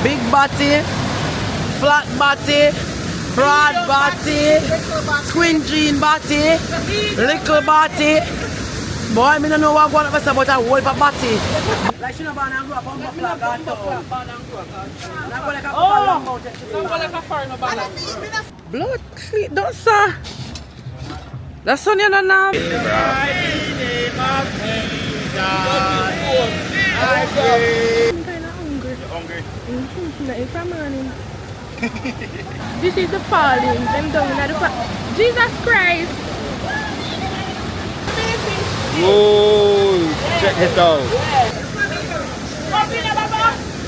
Big body, flat body, broad body, squint jean body, little body. Boy, I don't know what I'm going to say about a whole body. Like she no born and grew up on Buffalo Gone Town. Blood clean, don't say. That's on your name. This is the falling. Them down in the Jesus Christ. Whoa, check it out.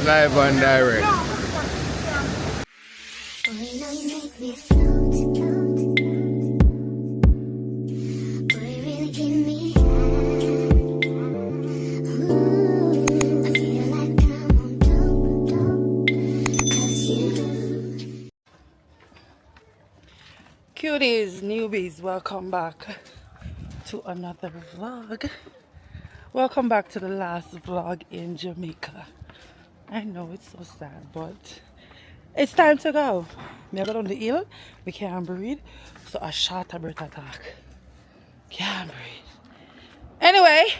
Live and direct. Cuties, newbies, welcome back to another vlog. Welcome back to the last vlog in Jamaica. I know it's so sad, but it's time to go. We got on the hill, we can't breathe, so a short breath attack. Can't breathe. Anyway,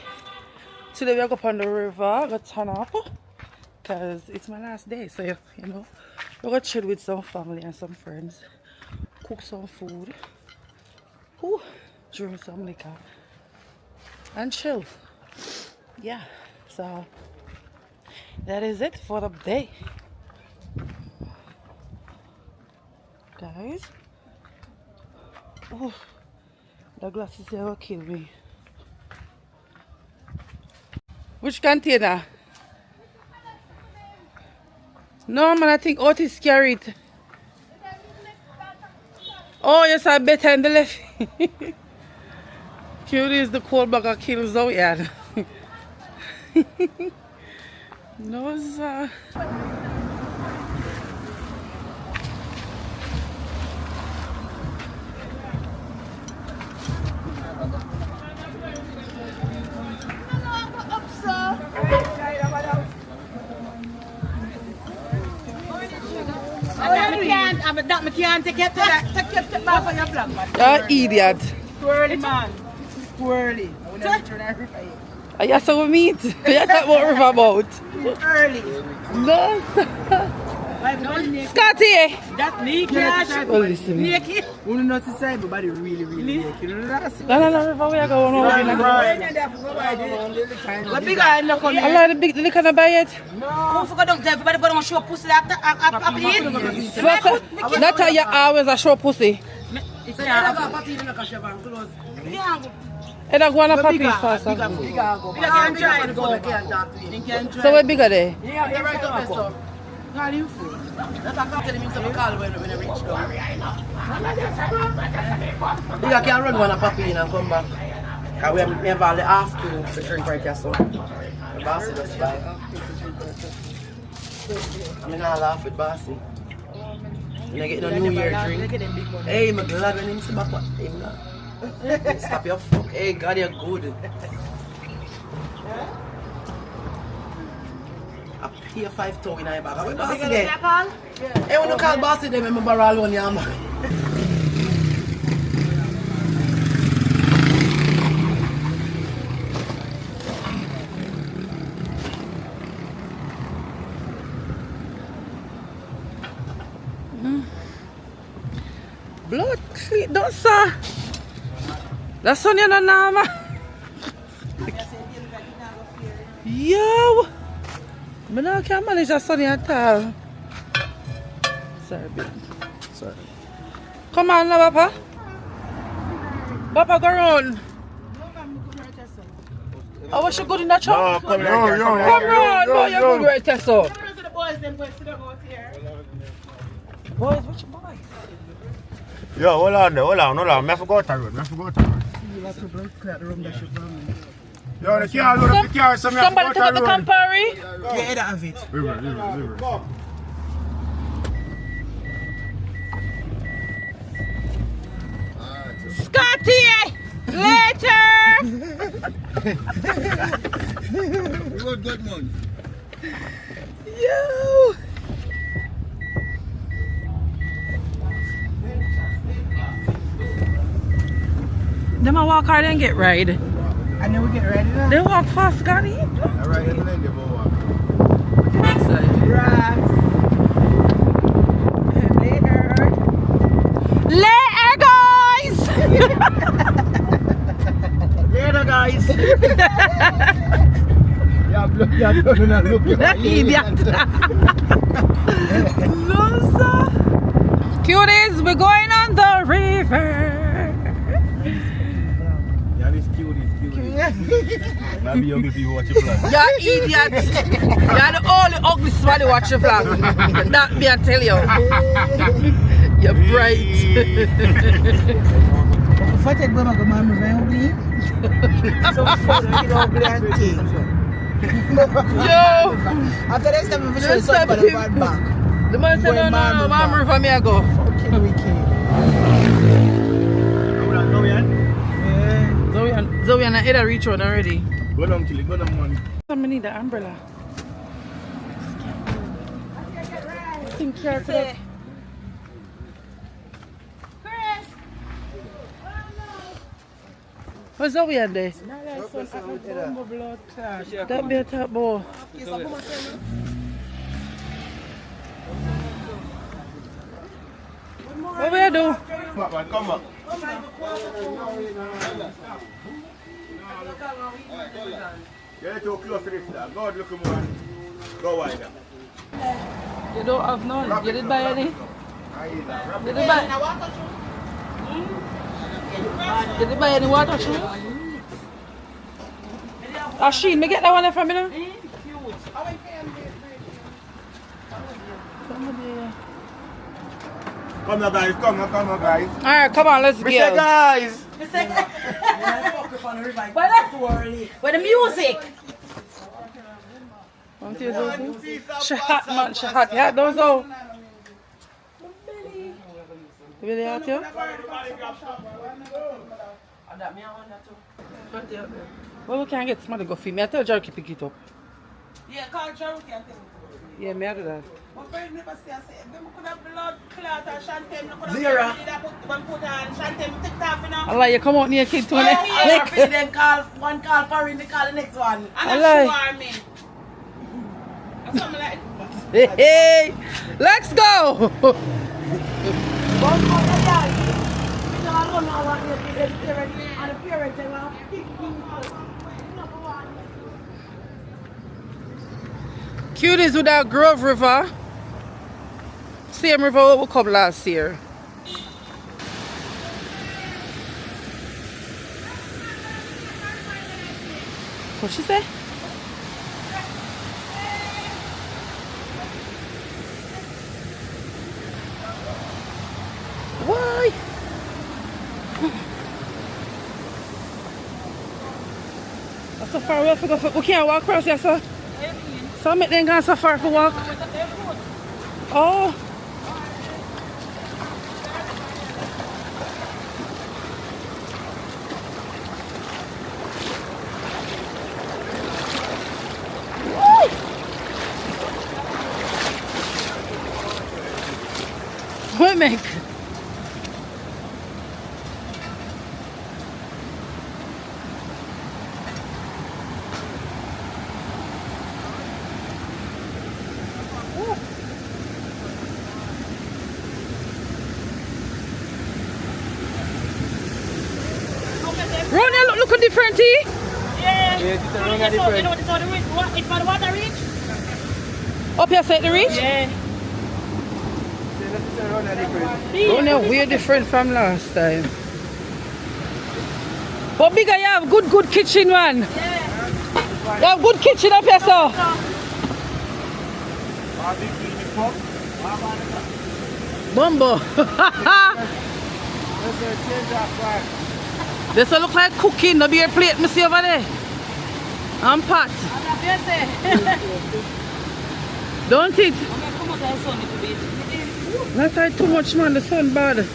today we go up on the river, go turn up, because it's my last day, so you know, we're gonna chill with some family and some friends, cook some food, drink some liquor, and chill. Yeah, so that is it for the day, guys. Oh, the glasses here will kill me. Which container? No man, I think Otis carried it. Oh yes, I better in the left. Cutie is the cold bag of kills out here. No sir. I can't take it back for your blood, man. You're idiot. Squirrely, man. Squirrely. I just saw meat. You talk about river about. Early. No. Scotty. That naked. Oh, listen. Naked. We don't know to say, but body really naked. No, river we are going on. What big guy no come? Allah, the big, they can't buy it. Who forgot them? Everybody going to show pussy after eat. That's how you always a show pussy. It's And I go on a puppy first. So what bigger they? Yeah, right up there, so. Call him food. That's a call him some call when I reach down. You can run one a puppy in and come back. Because we have never asked you to drink right here, so. The bossy just buy. I'm not laugh with bossy. When I get no New Year drink. Hey, I'm glad when him see back what him not. Stop your fuck. Hey, God, you're good. I pay 5,000 in my bag. Where bossy there? Hey, when you call bossy there, I'm borrow alone your man. Blood clean, don't say. That's on your name. Yo. I can't manage that Sonny at all. Sorry, baby. Sorry. Come on now, Papa. Papa, go run. Oh, was she good in that truck? No, come Come on, no, you're good right there, so. Boys, which boys? Yo, hold on. I forgot to run. Yo, the car load up the car, so Somebody took out the Campari? Yeah, that have it. River. Scotty! Later! Good man. Yo! walk or then get ride? And then we get ready now. They walk fast, Gani. Alright, and then you go walk. Later, guys! Later, guys. Yeah, look, Idiot. No, sir. Cuties, we're going on the river. Yeah, this cute. Maybe you ugly people watch your vlog. You're idiot. You're the only ugly somebody watch your vlog. That me, I tell you. You're bright. If I take them, I go, Mama, very ugly. So fun, ugly and king. Yo! After this time, we should start by the bad back. The man said, no, Mama, river, me I go. Fucking wicked. Zoe and I ate a reach one already. Go down, Chili, go down, man. I need the umbrella. I think careful. What's Zoe and there? That be a top boy. What we do? Come back, man, come back. You're too close to this flag. Go out, look at me. Go wider. You don't have none. You did buy any? You did buy any water shoes? Asheen, me get that one there from me now? Come now, guys. Come now, guys. Alright, come on, let's go. Mr. Guys. Where the music? She hot, man, she hot. Yeah, those all. Really hot, yeah? Well, we can't get somebody to go feed me. I tell Jerry to pick it up. Yeah, call Jerry and take it. Yeah, me I do that. My friend never say, I said, them could have blood clot and Shantem. Zero. Put on Shantem, take it off, you know. Allah, you come out near kid too. Then call one call for him, they call the next one. And I'm sure, me. Or something like that. Hey, let's go. Cuties with that Grove River. Same river we come last year. What she say? Why? That's so far away for go. We can't walk across here, sir. So make them go so far for walk. Oh. What make? Ronald, look different, eh? Yeah. It's for the water reach? Up here, say the reach? Yeah. Ronald, we're different from last time. But bigger, you have good kitchen, man. Yeah. You have good kitchen up here, sir. Bumbo. This will look like cooking. There'll be a plate, me see over there. And pot. Don't it? Not like too much, man. The sun bad. And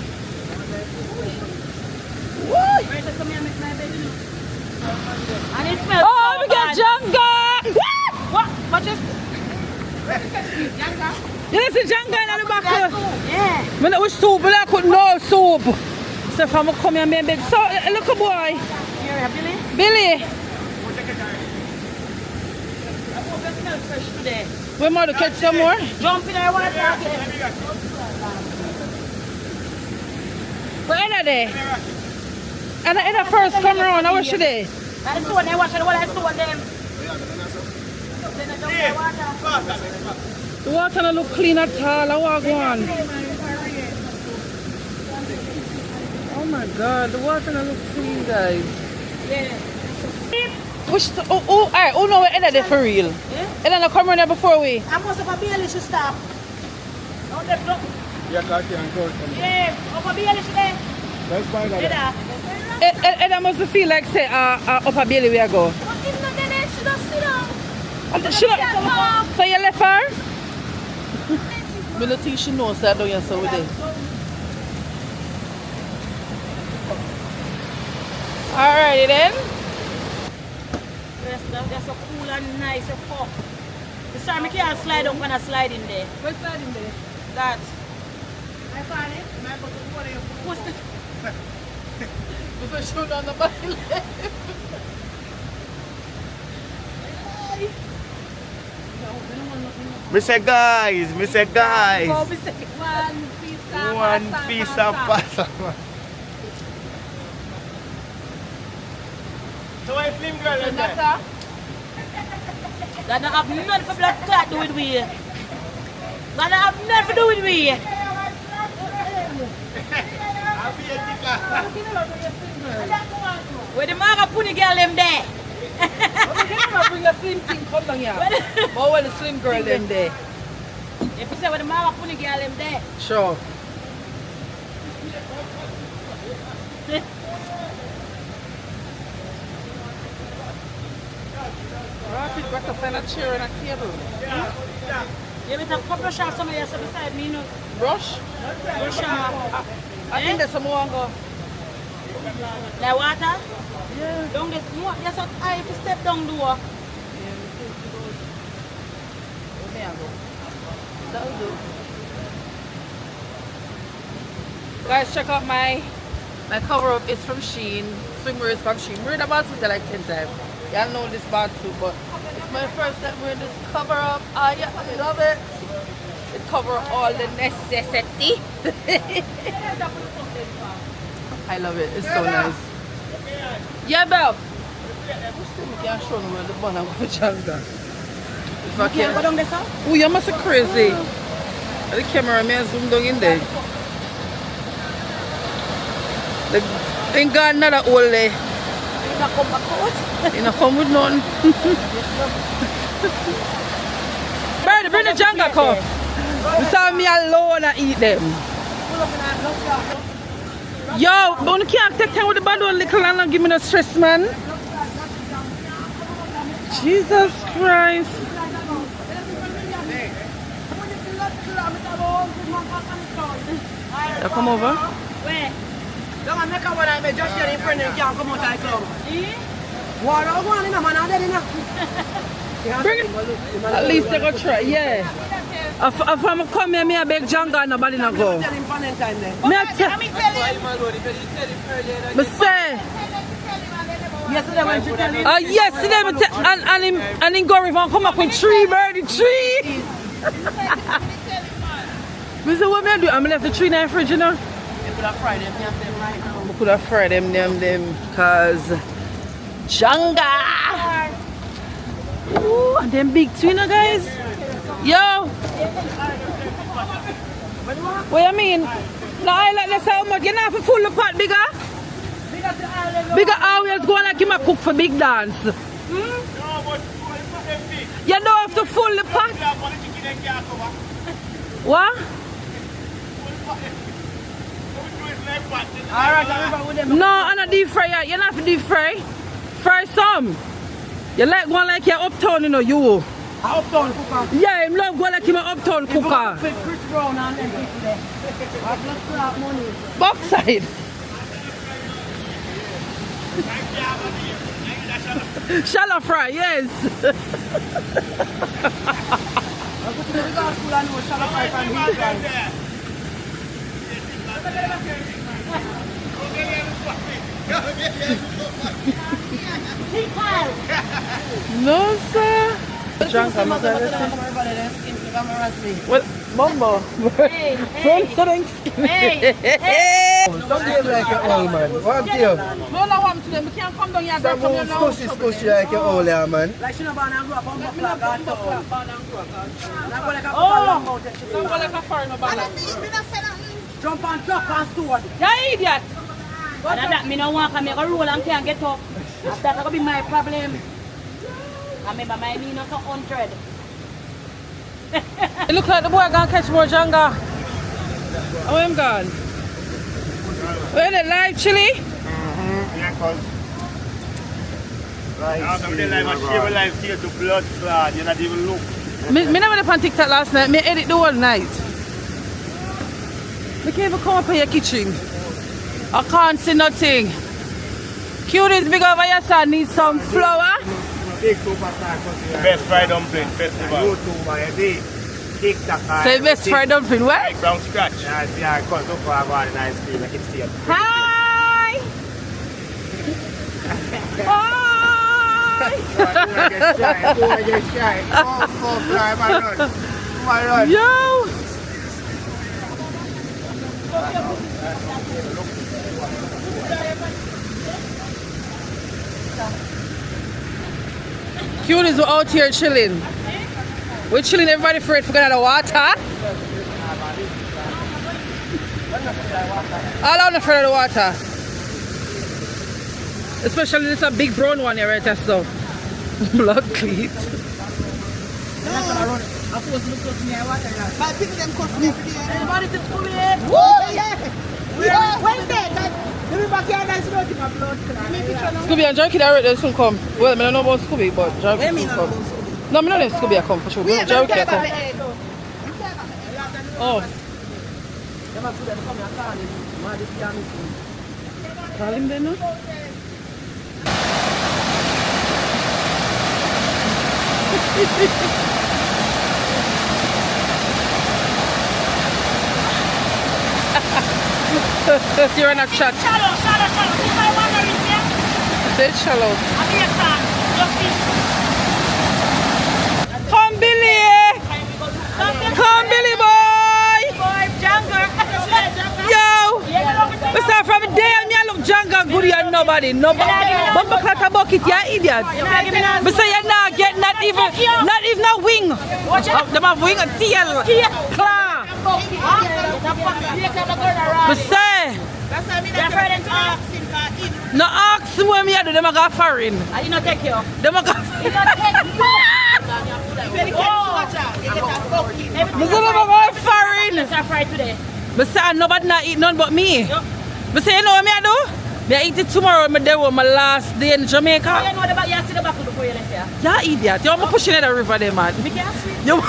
it smells Oh, we got Jenga! What? What just? You see Jenga in the back? Yeah. When it was soup, but I couldn't know soup. say from come here and beg. So look a boy. Here, Billy. Billy. Fresh today. We might catch some more. Jump in the water again. Where are they? And in the first come around, how should they? That's the one they watch the one I stole them. Then I jump in the water. The water don't look clean at all. I walk one. Oh my God, the water don't look clean, guys. Yeah. Which alright, who know where they for real? Yeah? And then I come around there before we. I must have a Bailey should stop. Oh, they block. Yeah, Kaki and Coach. Yeah, over Bailey should they? Let's find out. Yeah. And I must feel like say upper belly where I go. But if not, then she don't sit down. So you left her? I don't think she knows that I don't so with it. Alrighty then. That's so cool and nice and fuck. The time I can't slide up when I slide in there. What's that in there? That. I find it. What's the... Because shoot on the bottle. Me say guys. One piece of pasta. So I film girl in there. that don't have nothing for blood clot do with we. That don't have nothing to do with we. I'll be a dicker. Where the maga puni girl them there. Bring a slim thing, come down here. But when the slim girl them there. If you say where the maga puni girl them there. Sure. Rapid got to find a chair and a table. You better come brush off somebody else beside me, you know. Brush? Brush off. I think there's some more go. Like water? Yeah. Down this more. Yes, I if you step down door. That'll do. Guys, check out my cover up. It's from Shein. Swimwear is from Shein. We're in a bathsuit like 10 times. Y'all know this bathsuit, but it's my first time wearing this cover up. Yeah, I love it. It covers all the necessity. I love it. It's so nice. Yeah, Belle. I can't show you where the bun of the Janga. If I Go down there, sir? Oh, you must be crazy. The camera man zoomed down in there. Thank God another old day. You not come back out? You not come with none. Birdie, bring the Janga cup. You saw me alone and eat them. Yo, but you can't take time with the bad one little and give me no stress, man. Jesus Christ. You come over? Where? Don't make a one I just here in front of you can't come out of the club. Water go on in a man and then Bring it. At least they go try, yeah. If I'm come here, me a beg Janga and nobody not go. tell him Valentine there. Me a tell. Me say. Yesterday when she tell him. Yesterday me tell and him go river and come up with 3 birdie 3. Me say what me I do? I left the 3 in the fridge, you know. You could have fried them right now. I could have fried them cause Janga. Ooh, and them big twinner guys. Yo. What you mean? No, I like this how much. You know for full the pot bigger? Bigger always go like him a cook for big dance. You don't have to full the pot. What? Alright, I remember with them. No, I'm not deep fry yet. You're not for deep fry. Fry some. You like one like your uptown, you know, you. Uptown cooker. Yeah, him love go like him a uptown cooker. With Chris Brown and them people there. I've not got money. Backside. Shallow fry, yes. I go to the girls' school and know shallow fry from his guys. No, sir. Drunk, I'm well, Mumbo. Hey, hey. Hey, hey. Don't behave like an old man. Want you? No, no, I'm to them. We can't come down here. Stop moving squishy like an old man. Like she no born and grew up on Buckler, God told. Oh, don't go like a foreigner. Jump and duck and stone. You idiot. And that me no want to make a roll and can't get up. That's gonna be my problem. I remember my knee not 100. It look like the boy gonna catch more Janga. Oh, I'm gone. Where the live chili? Yeah, cause now somebody like a shave life here to blood clot, you not even look. Me never went on TikTok last night. Me edit the whole night. Me can't even come up in your kitchen. I can't see nothing. Cuties big over your son needs some flour. Big superstar. Best fried dumpling festival. YouTuber, you see? TikTok. Say best fried dumpling, what? Like from scratch. Yeah, cause look for a one nice cream, I can see it. Hi! Boy, get shy. Oh, fly, my run. My run. Yo! Cuties were out here chilling. We're chilling, everybody afraid for going to the water. All out afraid of the water. Especially this a big brown one here right there, so. Blood cleat. Everybody to school here. Whoa, yeah. Wait there. Let me back here and dance about my blood. Scooby and Jerky already soon come. Well, I don't know about Scooby, but Jerky soon come. No, I don't know if Scooby will come for sure. But Jerky will come. Oh. Call him then, no? You're in a chat. Shallow. See my water is here? Say shallow. I'm here, son. Just this. Come, Billy! Come, Billy boy! Boy, Jungle. Yo! We start from the day and me look Janga good and nobody. Bumper clock a bucket, you idiot. We say you not get not even a wing. Them have wing and tail. Claw. We say no ask what me do, them a go foreign. I did not take you. Them a go Did not take you. Me say them a go foreign. Let's fry today. Me say nobody not eat none but me. Me say you know what me I do? Me I eat it tomorrow, me there was my last day in Jamaica. You know about you see the buckle before you left here. Yeah, idiot. You're pushing in the river there, man. Me can't swim. You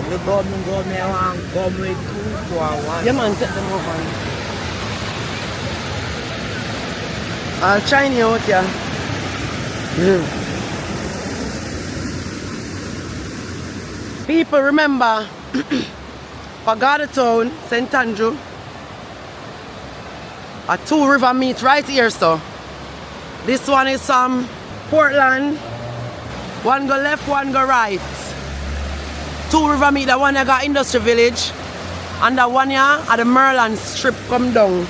The government go me want come with 2 to 1. Yeah, man, set them over. I'll shine you out here. People remember Pagada Town, St. Andrew, a 2 river meet right here, so. This one is Portland. One go left, one go right. 2 river meet, the one that got Industry Village. And the one here at the Merland Strip come down.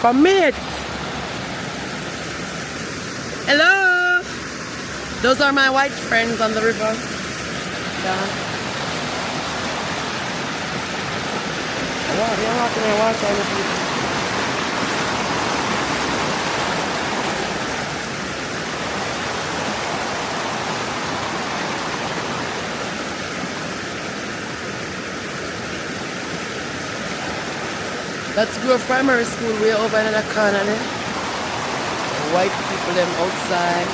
Come meet. Hello. Those are my white friends on the river. Yeah. Wow, you're walking on one side of you. That's Grove Primary School way over in the corner there. White people them outside.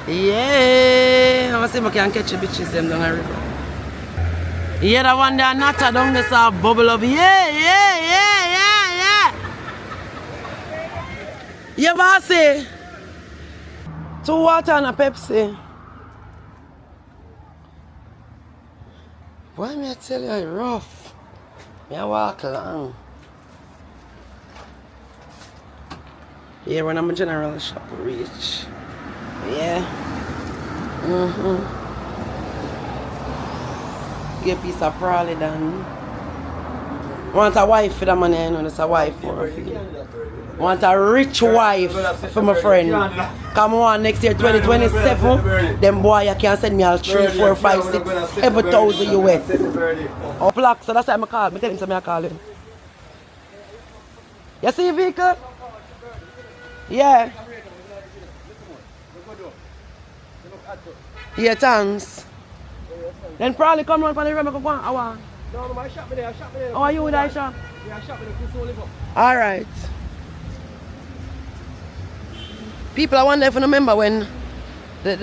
Yeah, I'm gonna see if I can catch the bitches them down the river. Yeah, the one there not down this bubble up. Yeah. Yeah, bossy. 2 water and a Pepsi. Boy, me I tell you, it's rough. Me I walk along. Yeah, when I'm a general shop, reach. Yeah. Get a piece of prolly done. Want a wife for the money, you know, that's a wife for me. Want a rich wife for my friend. Come on, next year 2027, them boy you can send me all 3, 4, 5, 6, 7,000 US. Oh, black, so that's why I call. Me tell him something I call him. You see your vehicle? Yeah. Yeah, thanks. Then probably come round for the river, go on. No, I shop me there, Oh, are you with that shop? Yeah, I shop me there. Alright. People, I wonder if you remember when the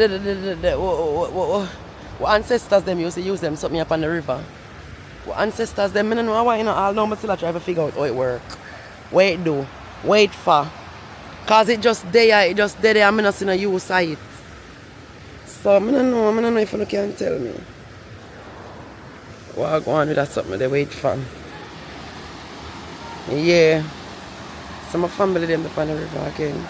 ancestors them used to use them something up on the river. Ancestors them, I don't know why, you know, I'll know, but still I try to figure out how it work. What it do, wait for. Cause it just there, I'm not seeing a use of it. So I don't know if you can tell me. What I go on with that something they wait for. Yeah. Some of my family them up on the river again.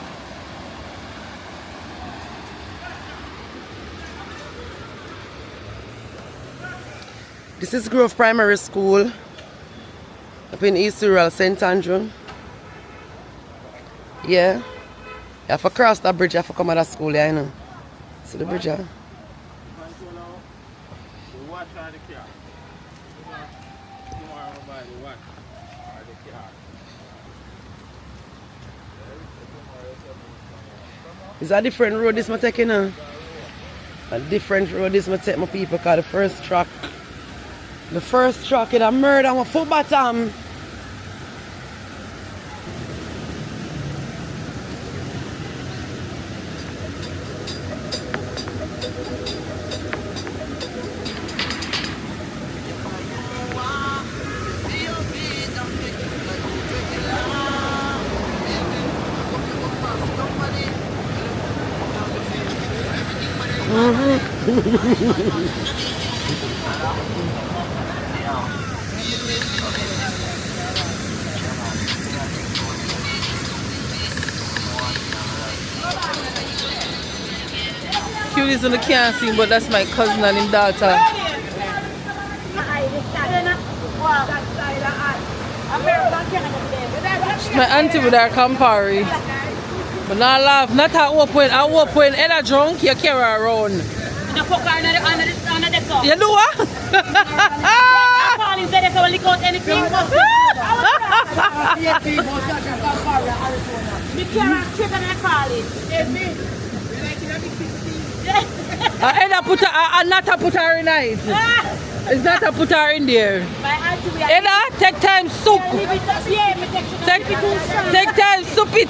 This is Grove Primary School up in East Rural, St. Andrew. Yeah. You have to cross that bridge, you have to come out of school, yeah, you know. See the bridge, yeah? It's a different road this I take, you know. A different road this I take my people, because the first truck is a murder on my foot bottom. Cuties on the can't see, but that's my cousin and his daughter. My auntie with her Campari. But not laugh, not at open. At open, and a drunk, you carry her around. You do what? I put her in it. It's not a put her in there. Eda, take time soup. Take time soup it.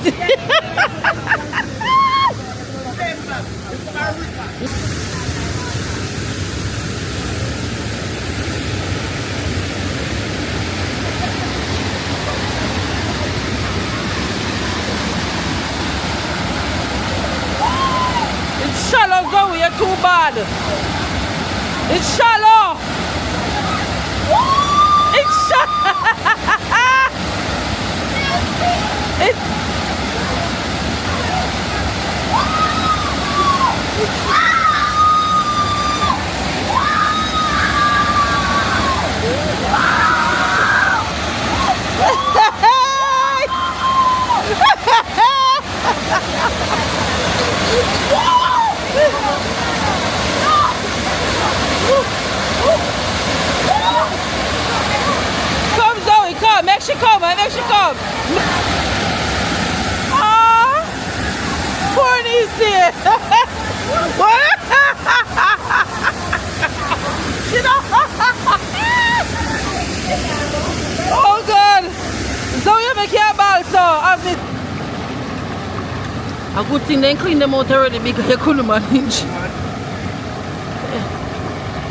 It's shallow going, you're too bad. It's shallow. It's shallow. Come Zoe, come, make she come, make she come. Ah, poor Nisi. Oh God, Zoe make your ball so have it. A good thing they clean them out already because you couldn't manage.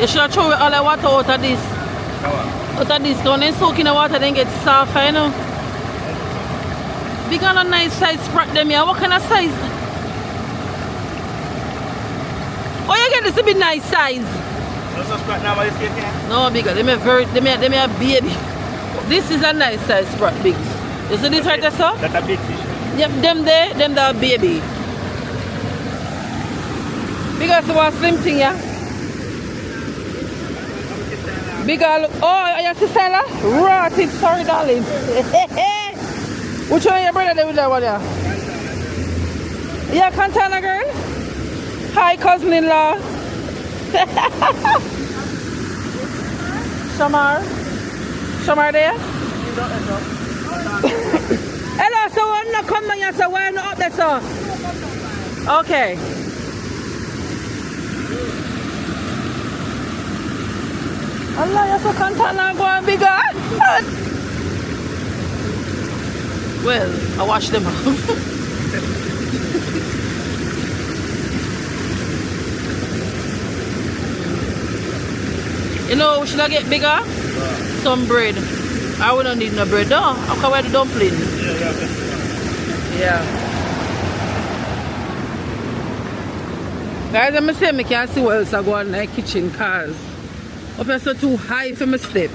You should throw all the water out of this. Out of this, when they soak in the water, then get soft, you know. Big and a nice size sprat them here. What kind of size? Oh, you get this to be nice size. some sprat now, you see here? No, bigger. They may a baby. This is a nice size sprat, big. You see this right there, sir? That's a big fish. Yep, them the baby. Bigger, so one slim thing, yeah? Bigger, look. Oh, you see Stella? Rotted, sorry, darling. Which one your brother with that one, yeah? Yeah, Cantana girl? Hi, cousin-in-law. Shamar there? Hello, so I'm not coming here, so why are you not up there, sir? Okay. Allah, you're so Cantana going bigger. Well, I wash them off. You know, should I get bigger? Some bread. I would not need no bread, no. I can wear the dumpling. Yeah. Guys, I'm saying I can't see what else I go on in the kitchen cause up here so too high for my step.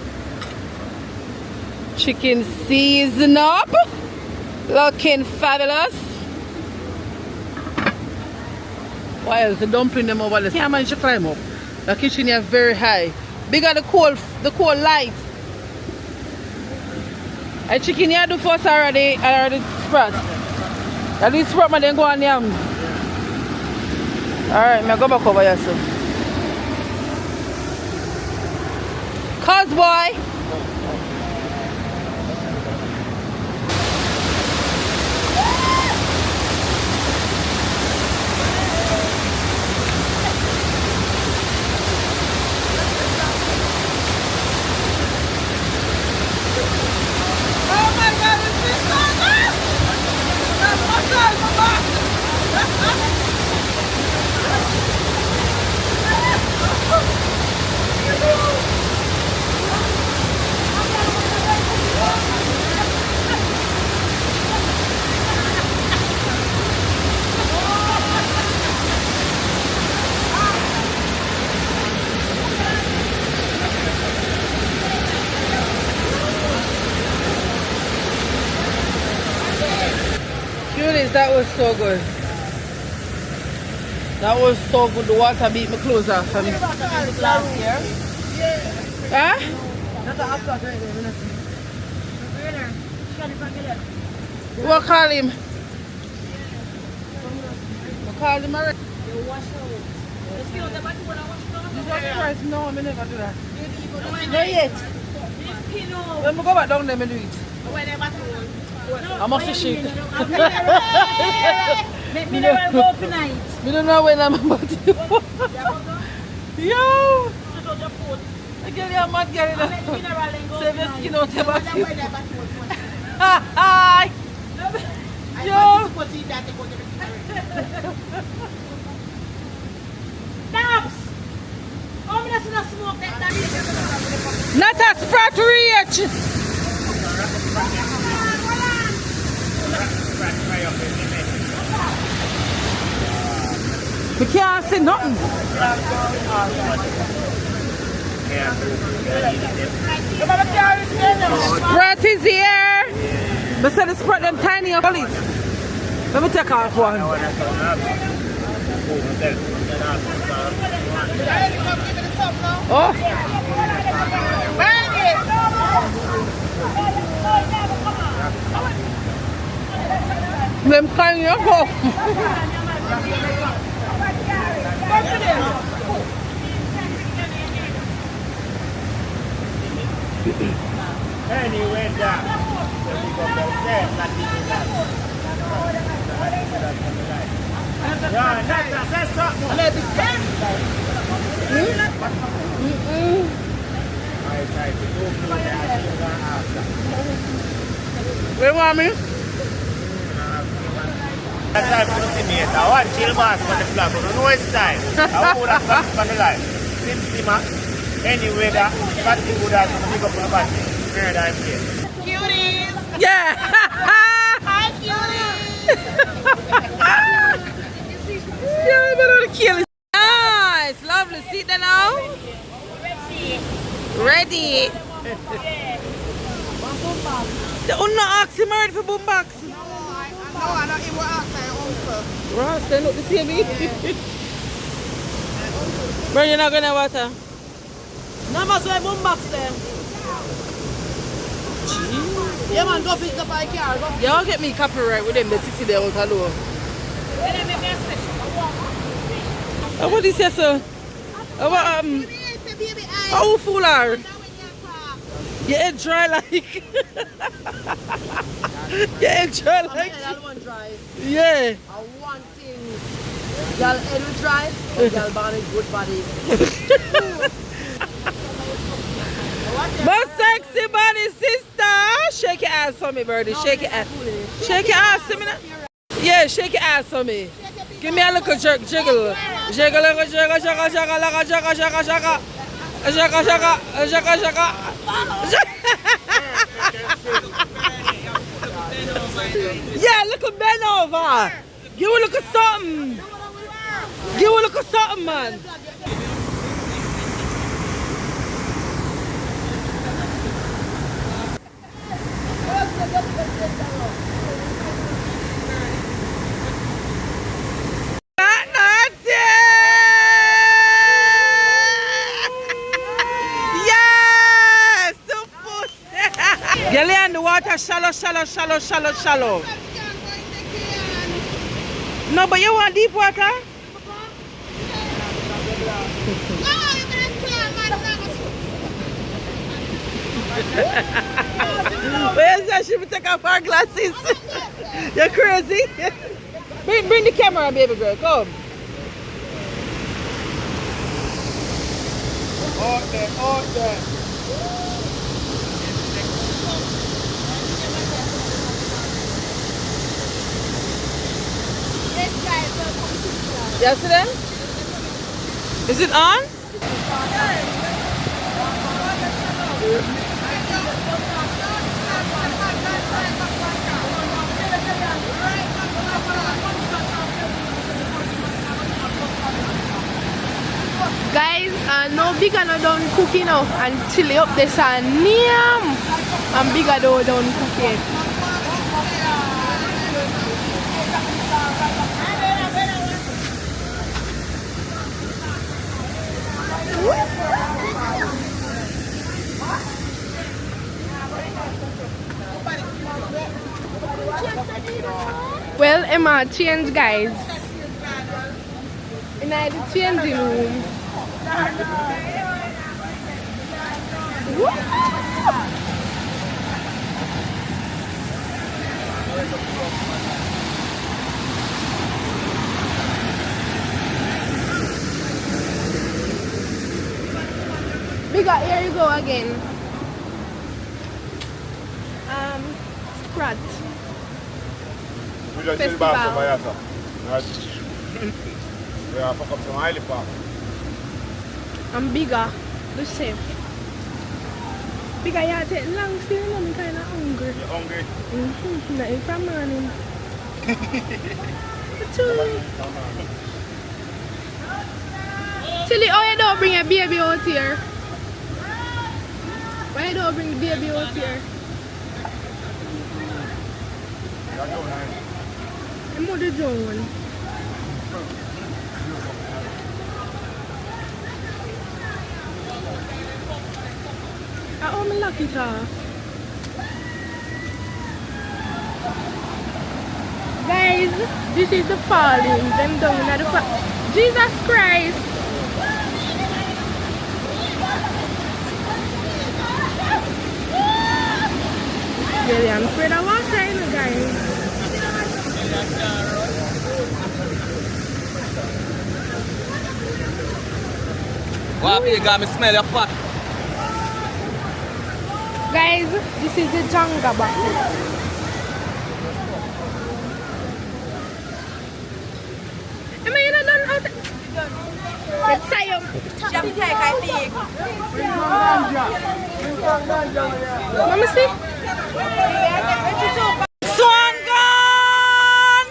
Chicken season up. Looking fabulous. What else? The dumpling them over there. Can't manage to climb up. The kitchen is very high. Bigger the coal light. And chicken you do first already sprat. At least sprat man then go on yam. Alright, I go back over here so. Cause boy. That was so good. That was so good. The water beat my clothes off for me. Last year. Huh? That's an upshot right there. What call him? I call him already. You wash out. Christ, no, I never do that. Not yet. When we go back down there, I do it. I must be shit. Let me know when go tonight. I don't know when I'm about to. Yo! I get you a mad girl. Save your skin out your body. Hi! Yo! Naps! Oh, that's not smoke that. Not a sprat rich! We can't see nothing. Sprat is here. But said the sprat them tiny of it. Let me take off one. Oh. Them tiny of Anyway, that. Where want me? That's time to see me. I want chill mask for the flag. I know it's time. I would have got from the life. Since anyway, that got the good as to pick up the body. Very time here. Cuties! Yeah! Hi, cuties! Yeah, but I'm kill it. Nice! Lovely. See that now? Right, stand up to see me. Bro, you're not gonna water. Never say boom box there. Yeah man, go fix the bike car. Go. You all get me copyright with them, the titty there out alone. What is this, sir? What, how full are? Your head dry like. Your head dry like. That one dry. Yeah. I want thing. Girl head will dry, girl body good body. My sexy body sister. Shake your ass for me, birdie. Shake your ass. Shake your ass for me now. Yeah, shake your ass for me. Give me a little jerk, jiggle. Jiggle, jiggle, jiggle, jiggle, jiggle, jiggle, jiggle, jiggle. Shaka, shaka, shaka, shaka. Yeah, look at bend over. Give a look at something. Give a look at something, man. Get in the water shallow, shallow, shallow, shallow, shallow. No, but you want deep water? Where's that? She will take off her glasses. You're crazy. Bring the camera, baby girl. Come. Out there, out there. You see them? Is it on? Guys, no bigger no done cooking now and chili up this and yum and bigger though done cooking. Well, Emma, change guys. In the changing room. Bigger, here you go again. Sprat. We just chill back from my house. Yeah, fuck up some highly park. I'm bigger, the same. Bigger, yeah, take long still, I'm kind of hungry. You hungry? Not if I'm morning. Chili, oh, you don't bring a baby out here? Why you don't bring the baby out here? I'm going to John. I'm lucky car. Guys, this is the falling. Them down at the Jesus Christ. Really, I'm afraid of water, you know, guys. Wow, you got me smell your pot. Guys, this is the Jenga box. Am I not done out? Let's say you. Jump take, I think. Mama see? Swan gone!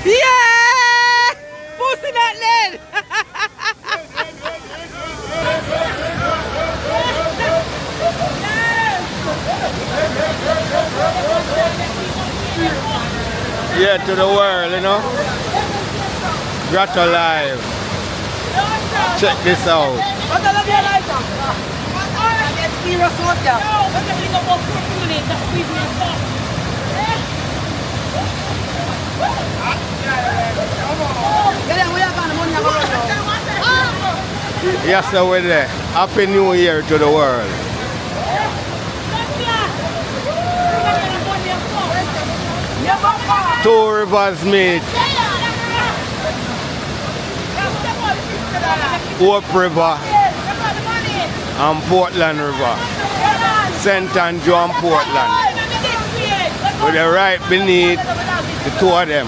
Yeah! Pussy that lid! Yeah, to the world, you know. Grotto Live. Check this out. Yes, sir, we're there. Happy New Year to the world. Two rivers meet. Hope River and Portland River. St. Andrew and Portland. With the right beneath the two of them.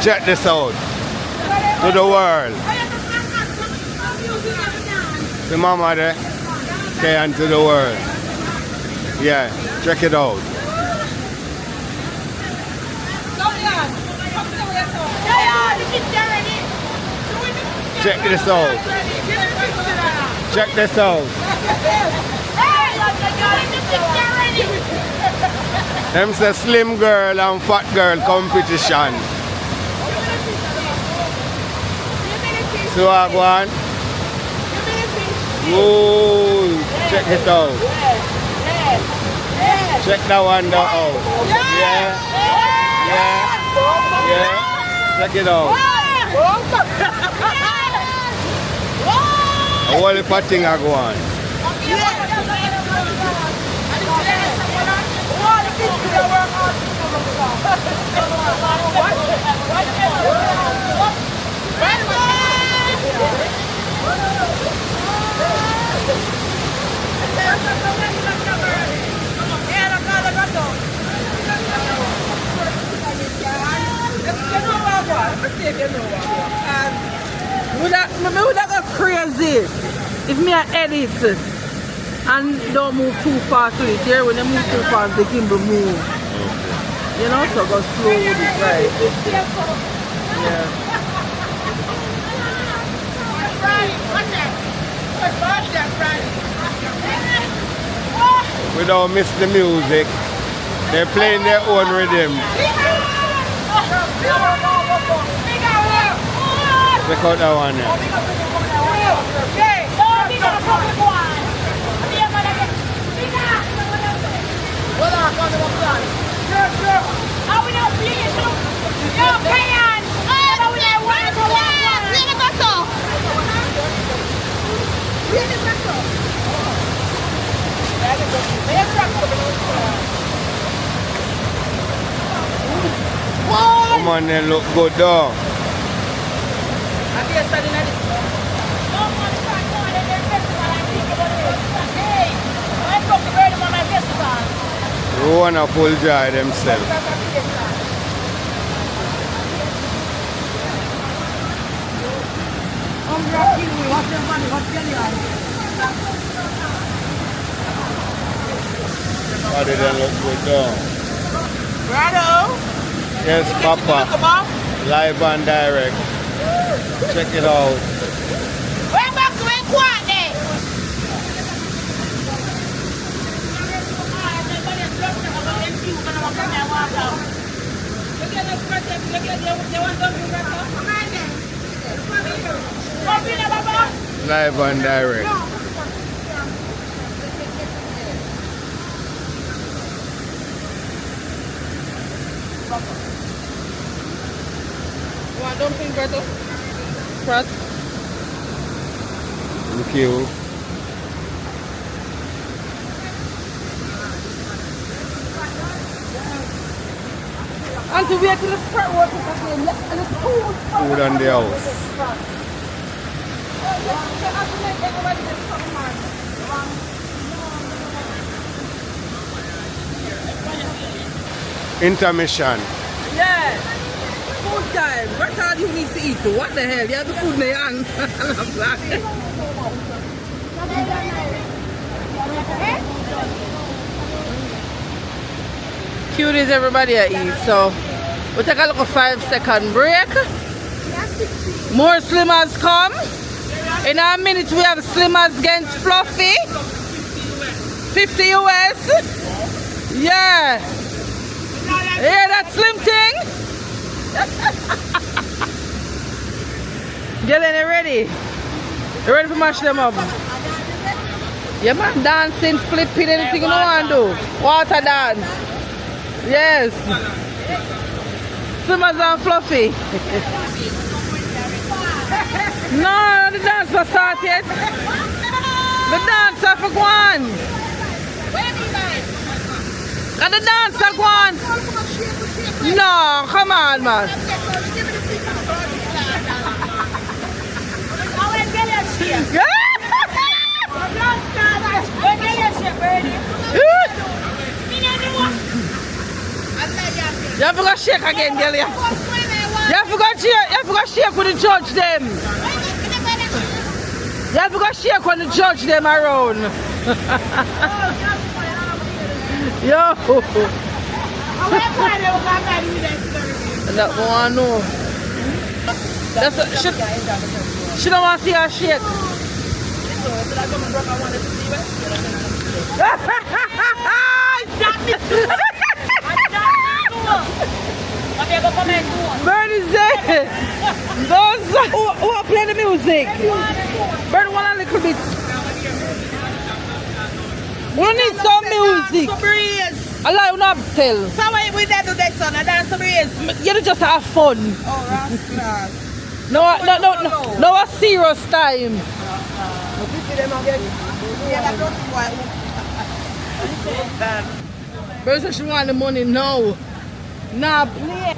Check this out. To the world. The mama there. Okay, and to the world. Yeah, check it out. Check this out. Check this out. Them say slim girl and fat girl competition. So I go on. Whoa, check it out. Check that one out. Yeah. Check it out. A whole heap of things are going. Would I go crazy if me I edit and don't move too fast with it. Here when they move too fast, the gimbal move. You know, so go slow with it, right? Yeah. We don't miss the music. They're playing their own rhythm. Check out that one there. Come on, they look good though. We want to full joy themselves. How did they look good though? Brado? Yes, Papa. Live and direct. Check it out. Live and direct. Want dumpling, Gretel? Sprat? Thank you. And to wait till the sprat water again, and it's cool. Food on the house. Intermission. Yeah. Food time. What all you need to eat? What the hell? You have the food in your hand. I'm black. Cuties everybody I eat. So we'll take a little 5-second break. More slimmers come. In a minute we have slimmers against Fluffy. 50 US. Yeah. hear that slim thing? Get in it ready. You ready to mash them up? Yeah man, dancing, flipping, anything you want to do. Water dance. Yes. Swimmers and fluffy. No, the dance was start yet. The dance have to go on. Got the dance have to go on. No, come on man. You have to go shake again, girl. You have to go shake with the judge them. You have to go shake when the judge them around. Yo. That one no. She don't want to see her shake. Bernie's there. Who are playing the music? Bernie, one a little bit. We need some music. Allah, you not tell. So why we there do that son? I dance some breeze. You just have fun. Oh, rascal. No, a serious time. Bernie said she want the money now. Nah, play.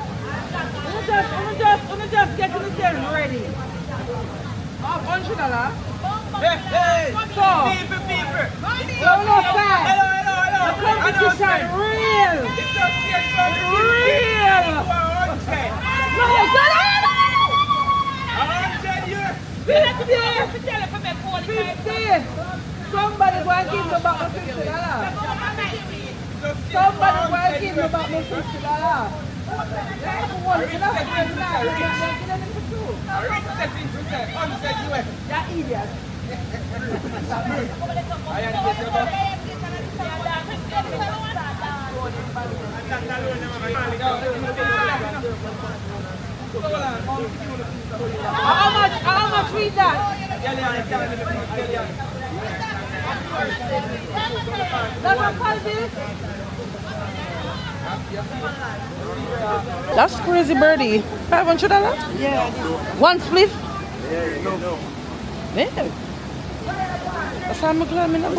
I'm just getting the thing ready. $100. Hey. So, people. No, fair. The competition real. Real. No, somebody go and give me back my $50. Somebody go and give me back my $50. That idiot. How much is that? That's crazy, birdie. $500? Yeah. One split? Yeah. That's how I'm glad I'm not.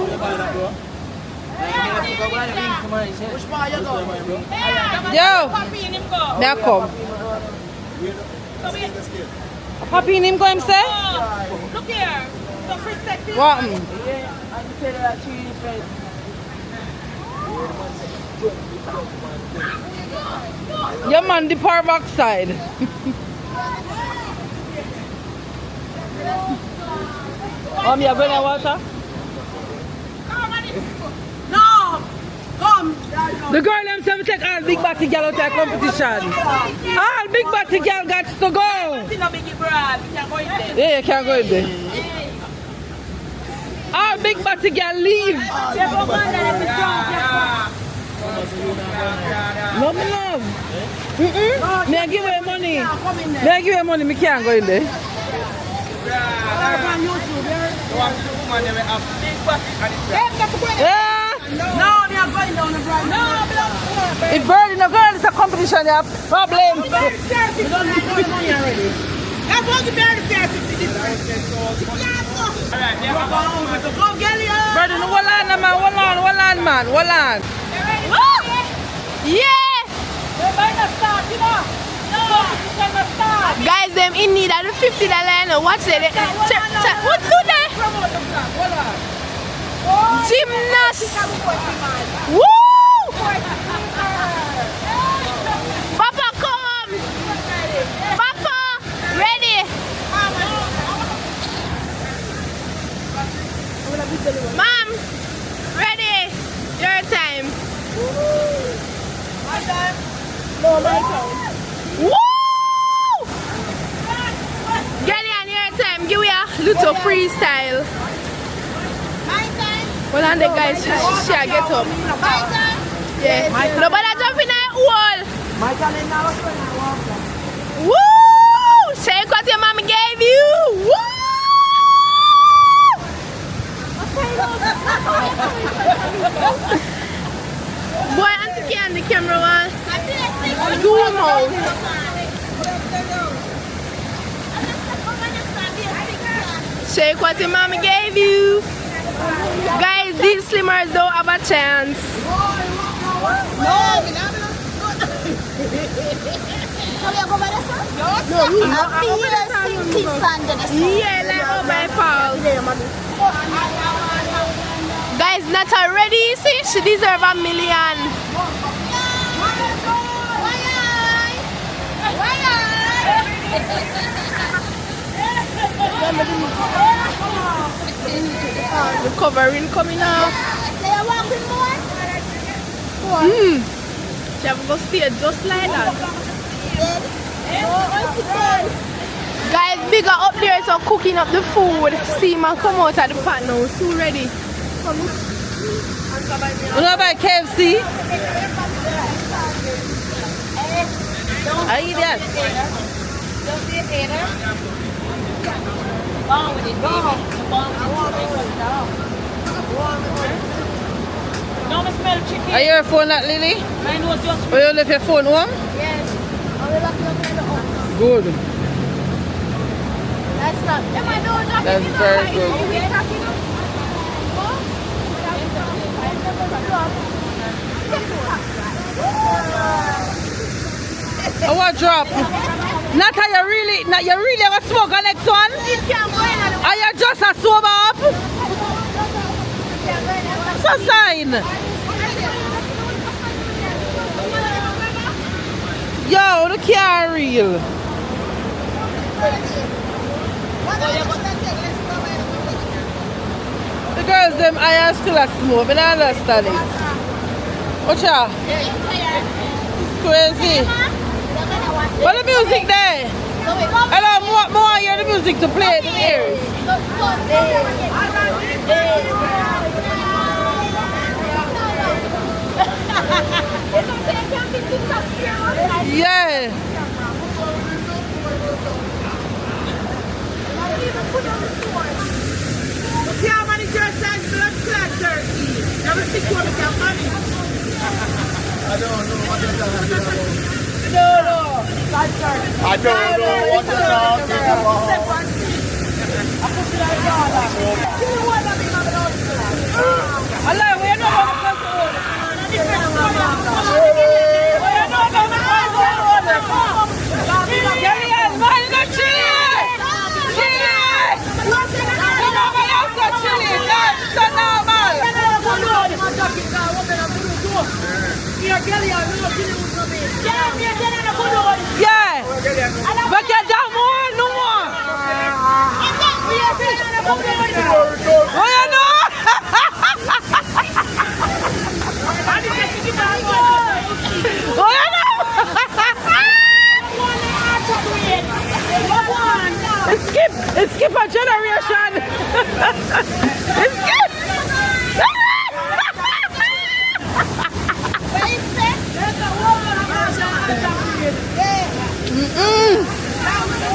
Yo, now come. Papi in him go him say? Look here. So perspective. What? Your man, the power backside. Mom, you bring water? No. Come. The girl themselves take all big body girl out of competition. All big body girl got to go. Yeah, you can't go in there. All big body girl leave. No, me love. Me I give her money. Me I give her money. Me can't go in there. Yeah. No, they are going down the ground. No, If Birdie no girl is a competition, you have problem. we don't need money already. That's what the bird is there. Go get it. Birdie, no, hold on, man. Yeah! Guys, them in need of the $50 and watch it. What do they? Gymnast! Woo! Papa, come! Papa, ready? Mom, ready? Your time. My time. No, my time. Woo! Gelly, on your time. Give me a little freestyle. Well, and the guys, she get up. Yeah. Nobody jump in the wall. My calendar was when I walked up. Woo! Shake what your mommy gave you. Woo! Boy, Auntie Kay on the camera one. Zoom out. Shake what your mommy gave you. Guys, these slimmers don't have a chance. Yeah, like oh my fault. Guys, not already. See, she deserves $1 million. The covering coming off. She have to go stay just like that. Guys, bigger up there, so cooking up the food. See man come out of the pot now. So ready. You know about KFC? I eat that. No, I smell chicken. Are your phone at Lily? Mine was just Or you left your phone home? Yes. Good. That's not. That's very good. I want drop. Not how you really, not you really have a smoke on next one. Are you just a sober up? What's a sign? Yo, the car real. The girls them I still a smoke, but I don't understand it. What's that? It's crazy. What the music there? Hello, more hear the music to play in the ears. Yeah. Yeah, money girl says blood clot turkey. Never stick to with your money. I don't know what you're talking about. No. Blood turkey. I don't know what you're talking about. Allah, we know what Yeah. But you don't want no more. Oh, you know? Oh, you know? It's skip a generation. It's skip.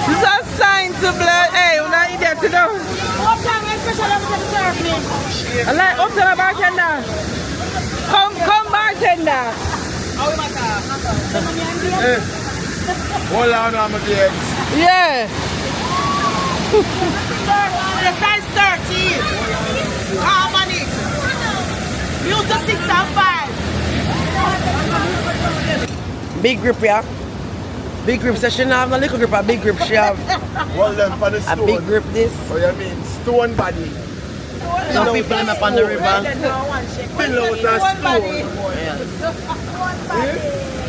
It's a sign to blood. Hey, we're not idiot to know. I like up to the bartender. Come bartender. Hold on, I'm again. Yeah. The size 13. How many? You to 6 and 5. Big grip, yeah. Big grip, so she don't have no little grip, a big grip. She have Hold them for the a stone. big grip this. Oh, you mean stone body? Some people them up on the river. Below the stone.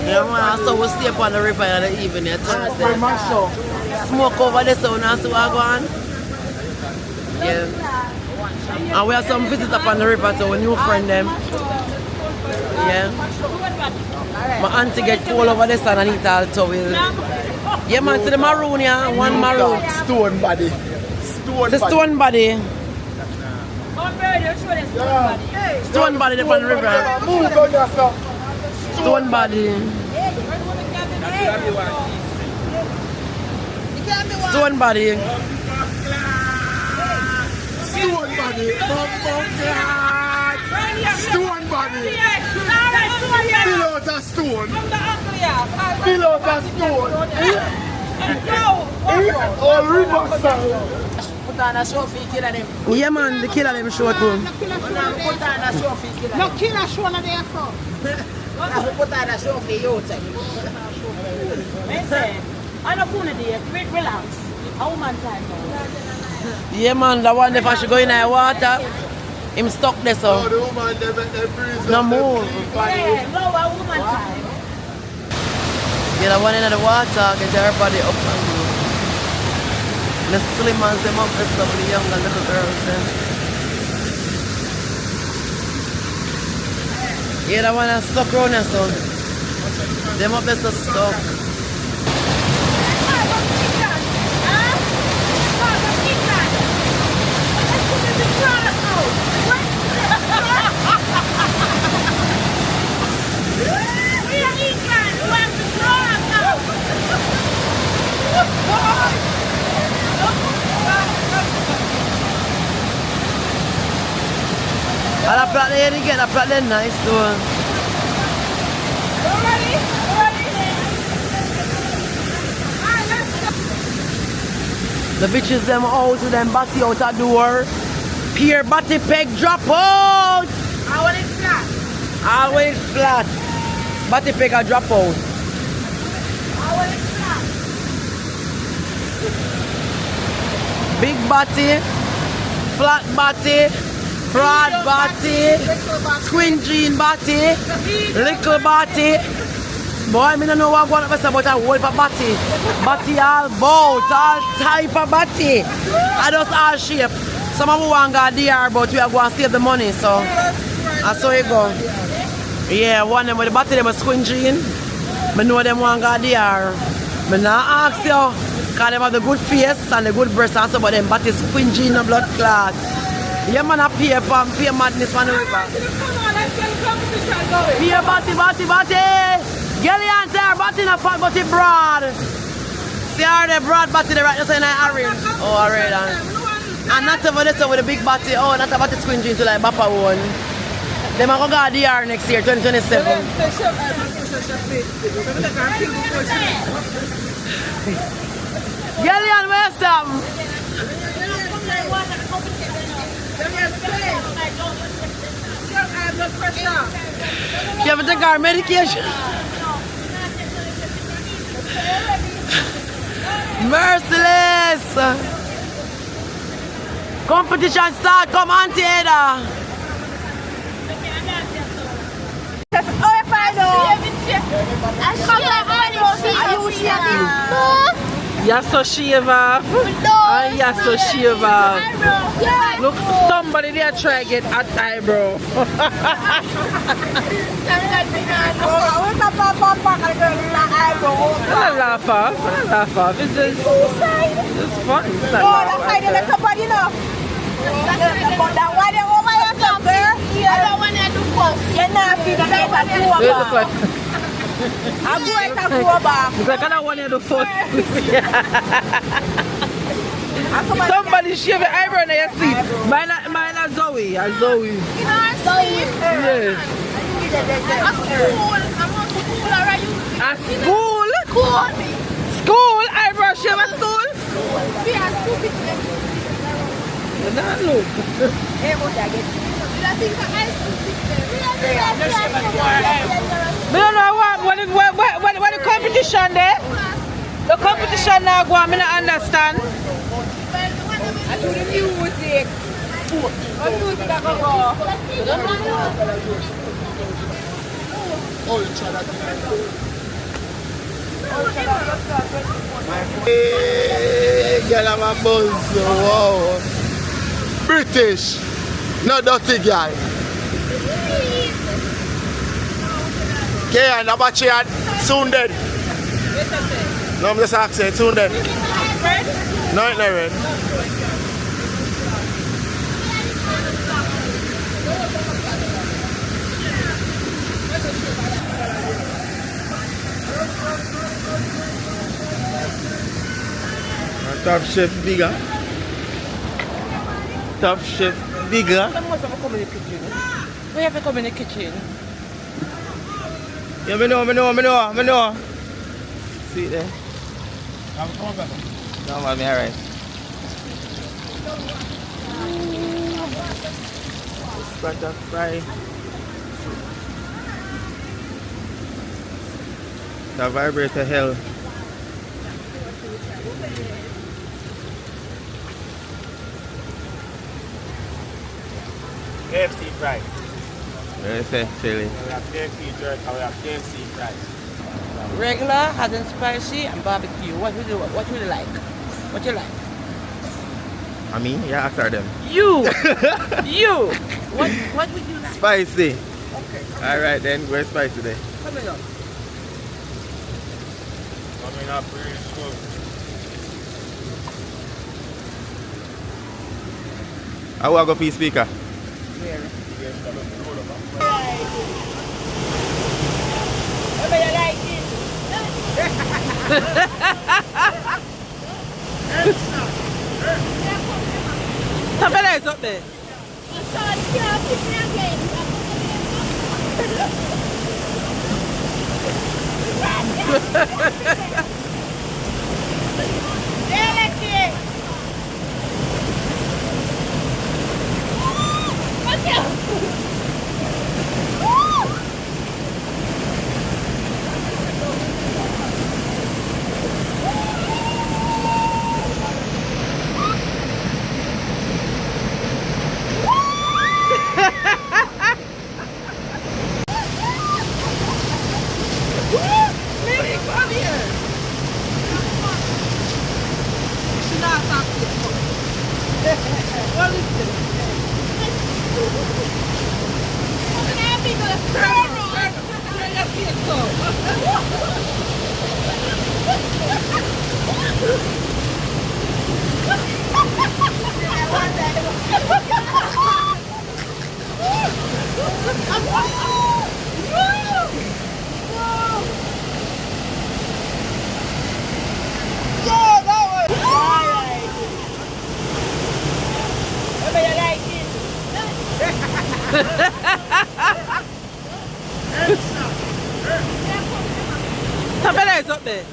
Yeah, man, so we stay up on the river in the evening, Thursday. Smoke over there, so now see what go on. Yeah. And we have some visitors up on the river, so we new friend them. Yeah. My auntie get cold over the sun and eat all towel. Yeah, man, to the maroon, yeah. One maroon. Stone body. The stone body. Stone body up on the river. Move on yourself. Stone body. Stone body. Stone body. Stone body. Below the stone. Below the stone. All riverside. Put on a show for kill them. Yeah man, the killer them show too. Put on a show for kill them. No killer show na there for. Put on a show for you. I don't want to relax. A woman time now. Yeah man, the one if I should go in the water, him stuck there so. Oh, the woman, they freeze. No move. Yeah, no, a woman time. Yeah, the one in the water, get everybody up and go. The slim ones them up and stuff, the younger little girls them. Yeah, the one that's stuck around there so. Them up there so stuck. And I plot there again, I plot there nice too. The bitches them out with them body out the door. Pier body peg drop out. Always flat. Always flat. Body peg a drop out. Always flat. Big body, flat body, broad body, twin jean body, little body. Boy, I don't know what I'm going to say about a whole body. Body all bout, all type of body. I just all shape. Some of them want to go there, but we are going to save the money, so that's how it go. Yeah, one of them with the body, them a twin jean. I know them want to go there. I not ask you, because they have the good face and the good breasts and so, but them body twin jean and blood clot. Yeah, man, I pay madness for the river. Pay body. Girlie and say her body not fat, but it broad. See her the broad body, the right now saying I orange. Oh, alright. And not over this with a big body. Oh, not about the twin jeans to like Bappa one. They might go DR next year, 2027. Girlie and where's them? You have to take our medication. Merciless. Competition start. Come on, Ada. You're so shave off. And you're so shave off. Look, somebody there try to get at eyebrow. I laugh off. It's just fun. It's not laugh off. Somebody know. That one over here, some girl. I don't want to do first. You're not feeling like I'm going to go back. Because I don't want to do first. Somebody shave your eyebrow and you sleep. Mine are Zoe. You know, Zoe? Yes. At school. I'm at school, are you? At school? School? Eyebrow shave at school? We are stupid. Don't look. Hey, what I get? I think I stupid. I don't know what the competition there? The competition now go on, I don't understand. I do the music. What music I go? Oh, you try that. Hey, girl, I'm a buzz. Wow. British. No dirty guy. Okay, and the battery had soon dead. No, I'm just asking, soon dead. No, it's not red. Top chef bigger. Top chef bigger. Someone's ever come in the kitchen. We have to come in the kitchen. Yeah, me know. See it there? No, man, me alright. Butter fry. The vibrator hell. KFC fries. What you say, Philly? We have KFC jerk and we have KFC fries. Regular, hot and spicy, and barbecue. What would you like? What you like? I mean, yeah, after them. You! You! What would you like? Spicy. Okay. Alright then, where's spicy there? Coming up. Coming up really soon. I will go for speaker. Where? Tabela is up there. Tabela is up there.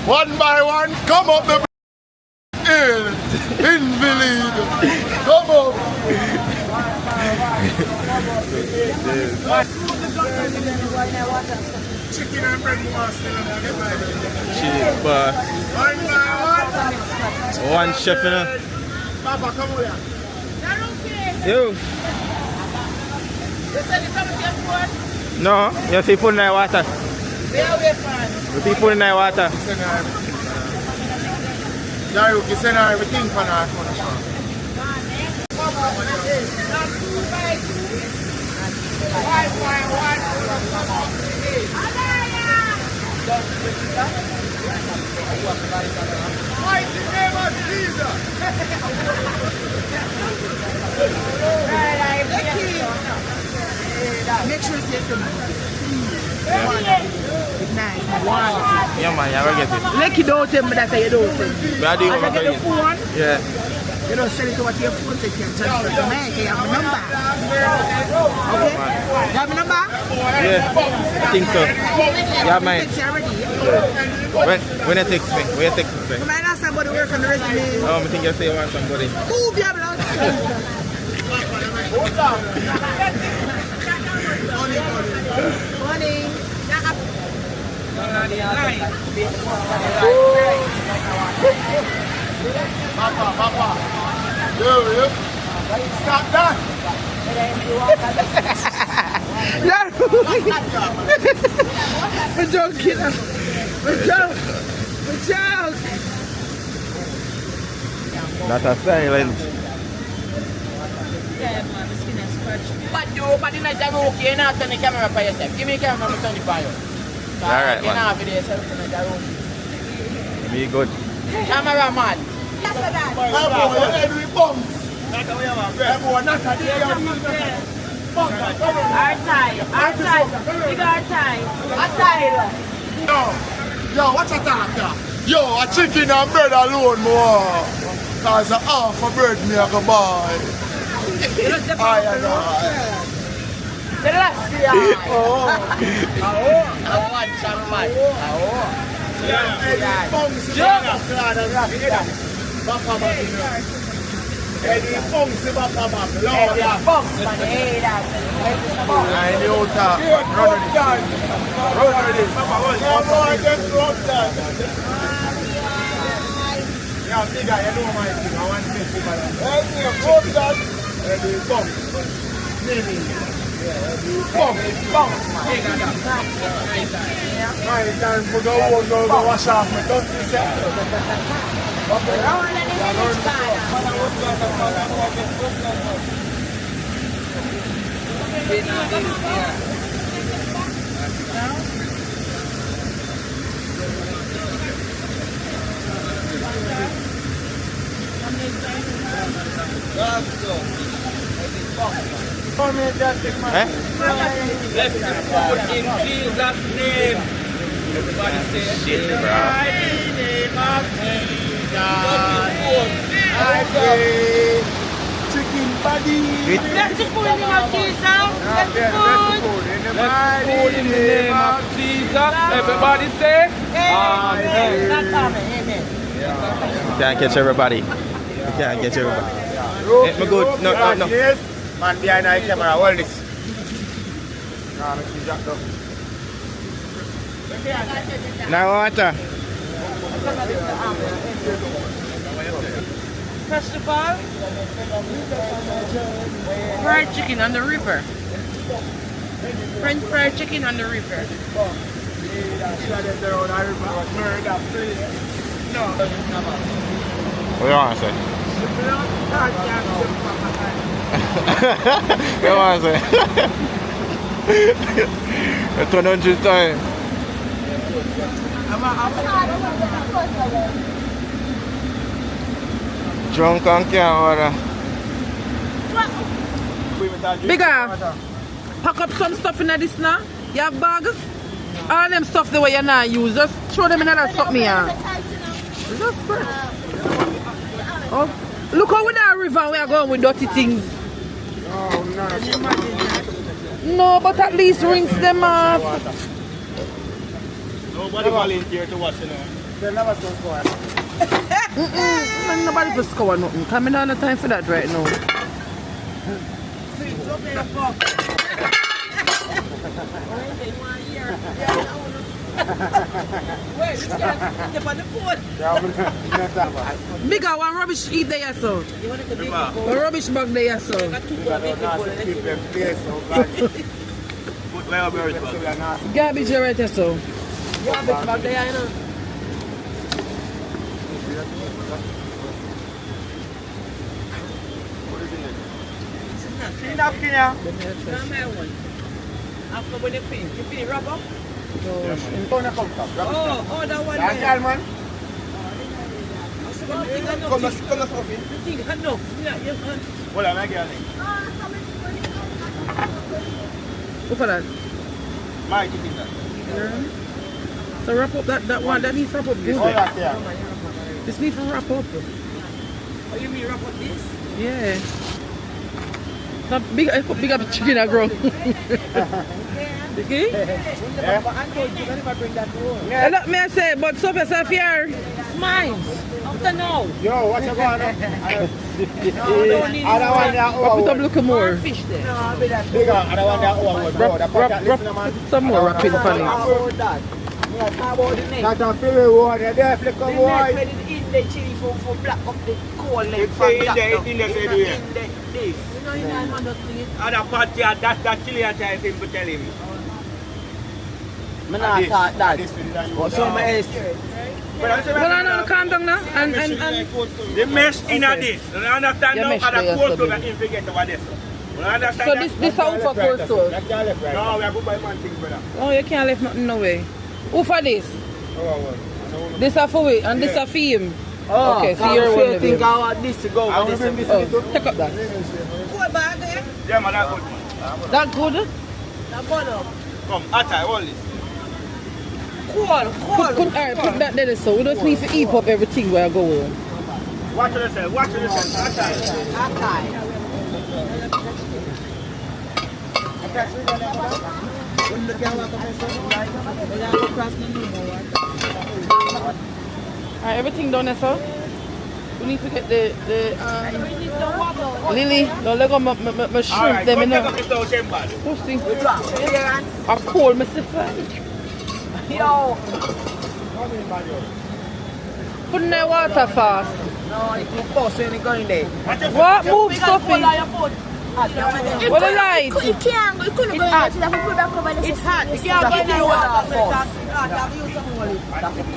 One by one, come up the hill, invalid. Come up. Chicken and bread Cheap, but One by one chef, you know. Papa, come over here. You. No, you see put in the water. You see put in the water. Dario, you send her everything for our phone. Mighty name of Jesus. Make sure it's yes or no. Nice. Yeah, man, you will get it. Lucky don't tell me that you don't tell me. But I do As I get the phone, Yeah. you don't sell it to what your phone so you can transfer to Jamaica. You have my number. Okay? You have my number? Yeah, I think so. Yeah, mine. Text you already. When you text me, when you text me. You might ask somebody work on the resume. Oh, I think you say you want somebody. Move your blood. Morning. Papa. We're joking. We're joking. Not a silent. But you open in a Jamaica, you're not turn the camera for yourself. Give me the camera, I'm turn it for you. Alright, You're man. not video yourself in a Jamaica. Be good. Cameraman. Yo, what's a talk here? Yo, a chicken and bread alone, more. Cause a half a bread me a go buy. I know. Chicken body. Let's put it in our Jesus. Let's Food in the name of Jesus. Everybody say Amen. Can't catch everybody. Can't catch everybody. Hey, me good. No. Man behind the camera, hold this. Now water. First of all, fried chicken on the river. French fried chicken on the river. What do you want to say? What do you want to say? It's 100 times. Drunk and can't order. Bigger, pack up some stuff in this now. You have bags? All them stuff the way you not use. Just throw them in that stuff me on. Just press. Oh, look how we that river we are going with dirty things. No, but at least rinse them off. Nobody volunteer to watch it now. Man, nobody for score nothing. Coming on the time for that right now. Bigger one rubbish heap there, so. One rubbish bag there, so. Garbage right there, so. Garbage bag there, you know. Clean up here. After when you pin wrap up? Oh, that one there. Man. Come on, Hold on, I get it. Look at that. My chicken there. So wrap up that one. That needs to wrap up good. All that there. This needs to wrap up. Oh, you mean wrap up this? Yeah. Some big, I put big up chicken I grow. Okay? Yeah. I told you, if I bring that to Yeah. Look, me I say, but so yourself here. Mine. After now. Yo, what's going on? I don't need I don't want that Wrap it up, look more. Fish there. No, I'll be that. Bigger, I don't want that one. Wrap some more wrapping funny. About that. Yeah, talk about the neck. Not a feel water, there, flick The of neck white. when it's in the chili for black up the coal leg. It's in there, this. You know, you know, man, not thing. And a party, that chili I tell him to tell him. I'm not thought that. But some else. Well, I know, calm down now. And The mesh in a this. You understand You now? mesh And for the cold yourself, stove baby. you forget about this. You understand so that? this out for cold stove. No, we are going to buy man things, brother. Oh, you can't leave nothing no way. Who for this? Oh, This are for we and this are for him. Oh, Okay, so you're one of think them. I want this to go. I will bring this Oh, little. take up that. Yeah, man, that good, man. That good? Come, Atta, hold this. Alright, put that there so we don't need to eat up everything where I go. Watch yourself, watch yourself. Atta. Alright, everything done there, so we need to get the Lily, no let go my shrimp Alright, them come in take there. up this whole chamber. What's the I call myself. Yo. Put in the water fast. No, it's too close when you go in there. What? Move stuff in. What the light? It can't go. It couldn't go in there. That we put back over the It's hot. You can't go in the water first.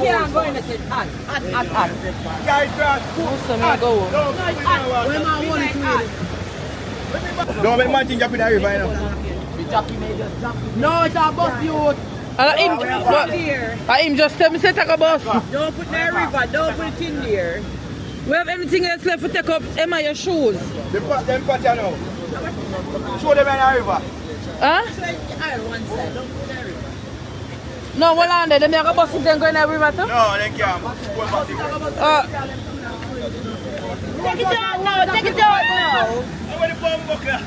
Can't go in the shit. Hot. Guys, trust. Awesome, I go. Don't make man think jump in the river, you know. No, it's a bus youth. Him just tell me say take a bus. Don't put the river. Don't put it in there. We have anything else left to take up Emma your shoes? Them pot you know. Show them in the river. Huh? No, hold on there. Them have a bus if they go in the river too? No, they can't. Take it out now. Take it out now. How many bomb buckler?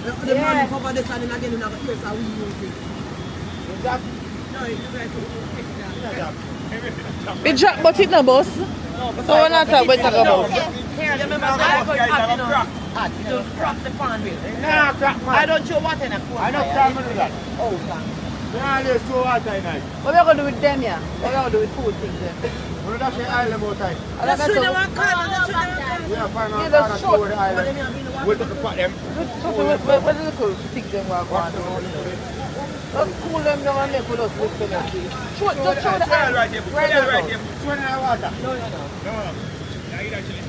The money cover this and then again you have a place how we use it. It drop but it no bus. So we're not talking about take a bus. I don't show what in a I don't tell me that. Oh, Always throw water in it. What are you going to do with them here? What are you going to do with food things then? Well, that's the island about time. That's what they want. We are finding out that's how to short. go to the island. We'll take a pot them. What is the cool stick them walk on? Let's cool them down and make with us with them. Just show the Turn right here. Right Turn there. right here. Turn in the water. No. Yeah, eat actually.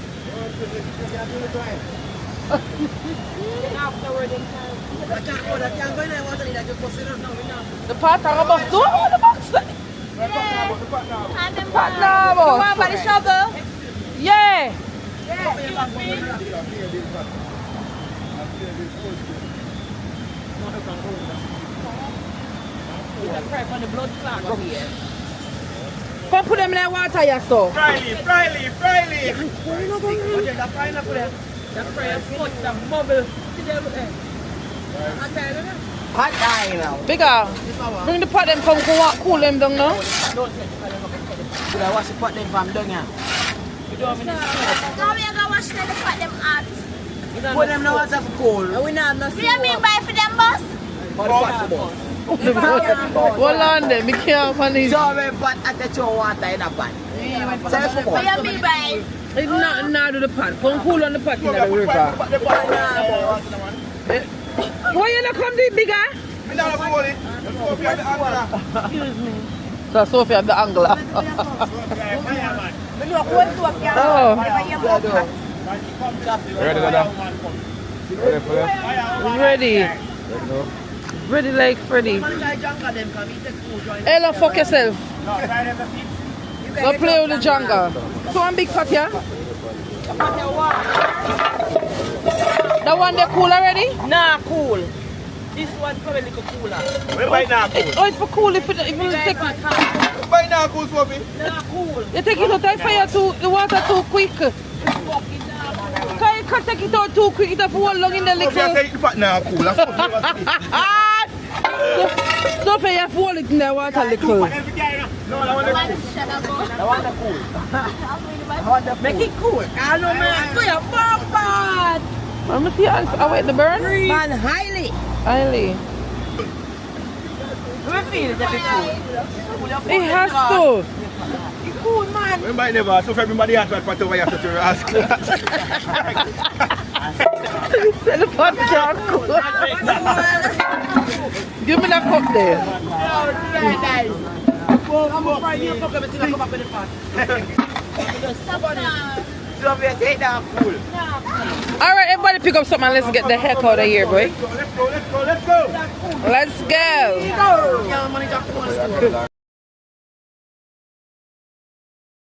The pot are about to do the box. Hand them back. No, You want by the shovel? yeah. Come put them in the water, yeah, so. Fry leaf. hot guy now. Bigger. Bring the pot them, come cool them down now. Should I wash the pot then from down here? Now we are going to wash them to put them out. Put them in the water for cold. Do you mean by for them bus? Hold on then, be careful. So we pot at the chill water in a pan. So it's for What do you mean by? It's not do the pot. Come cool on the pot in the river. Why you not come do it bigger? Excuse me. So Sophie have the angler. Oh. Ready, Dada? Ready for them? Ready. Ready like Freddy. Ella, fuck yourself. Go play with the jungle. So one big pot, yeah? That one they cool already? Nah, cool. This one probably a little cooler. We buy now cool. Oh, it's for cool if you take We buy now cool, Sophie. Nah, cool. you take it out of fire too, the water too quick. Can you can't take it out too quick, it have hold long in the Sophie, I liquor. say the pot now cool. That's what we Sophie, you have to hold it in the water little. No, I want to cool. Make it cool. I know, man. Go your bad. I'm going to see I wait the burn. Man, highly. Highly. We feel it every cool. It has to. Cool, man. We buy never. So for everybody has to pot over here to ask. The pot can't cool. Give me that cup there. I'm afraid you come and come up in the pot. So we take that cool. Alright, everybody pick up something and let's get the heck out of here, boy. Let's go. Let's go. Yeah, money just